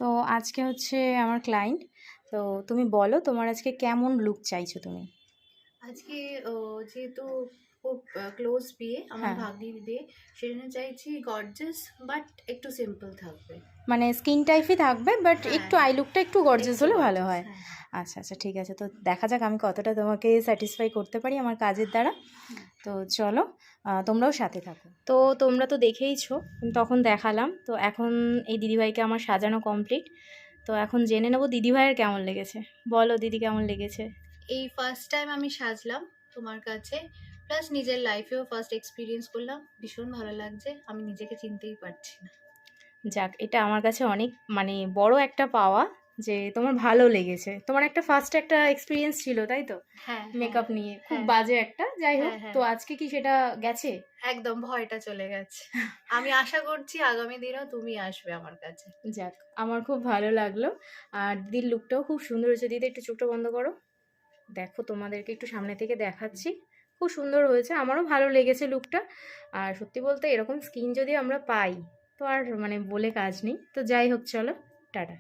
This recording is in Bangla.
তো আজকে হচ্ছে আমার ক্লায়েন্ট। তো তুমি বলো তোমার আজকে কেমন লুক চাইছো তুমি? আজকে যেহেতু খুব ক্লোজ বিয়ে, আমার হ্যাঁ, ভাগ্নির বিয়ে, সেজন্য চাইছি গর্জাস বাট একটু সিম্পল থাকবে। মানে স্কিন টাইপই থাকবে বাট হ্যাঁ, একটু আই হ্যাঁ, লুকটা একটু গর্জিয়াস একটু হলে ভালো গর্জাস, হয়। হ্যাঁ, হ্যাঁ। আচ্ছা আচ্ছা, ঠিক আছে, তো দেখা যাক আমি কতটা তোমাকে স্যাটিসফাই করতে পারি আমার কাজের দ্বারা। হুম। তো চলো, তোমরাও সাথে থাকো। তো তোমরা তো দেখেইছো, আমি তখন দেখালাম। তো এখন এই দিদিভাইকে আমার সাজানো কমপ্লিট। তো এখন জেনে নেবো দিদিভাইয়ের কেমন লেগেছে। বলো দিদি, কেমন লেগেছে? এই ফার্স্ট টাইম আমি সাজলাম তোমার কাছে, প্লাস নিজের লাইফেও ফার্স্ট এক্সপিরিয়েন্স করলাম, ভীষণ ভালো লাগছে, আমি নিজেকে চিনতেই পারছি না। যাক, এটা আমার কাছে অনেক মানে বড় একটা পাওয়া যে তোমার ভালো লেগেছে। তোমার একটা ফার্স্ট একটা এক্সপিরিয়েন্স ছিল, তাই তো? হ্যাঁ, হ্যাঁ, মেকআপ নিয়ে খুব হ্যাঁ, বাজে একটা, যাই হোক, হ্যাঁ, তো হ্যাঁ, আজকে কি সেটা গেছে? একদম ভয়টা চলে গেছে। আমি আশা করছি আগামী দিনেও তুমি আসবে আমার কাছে। যাক, আমার খুব ভালো লাগলো। আর দিদির লুকটাও খুব সুন্দর হয়েছে। দিদি একটু চোখটা বন্ধ করো, দেখো তোমাদেরকে একটু সামনে থেকে দেখাচ্ছি। খুব সুন্দর হয়েছে, আমারও ভালো লেগেছে লুকটা। আর সত্যি বলতে এরকম স্কিন যদি আমরা পাই তো আর মানে বলে কাজ নেই। তো যাই হোক, চলো, টাটা।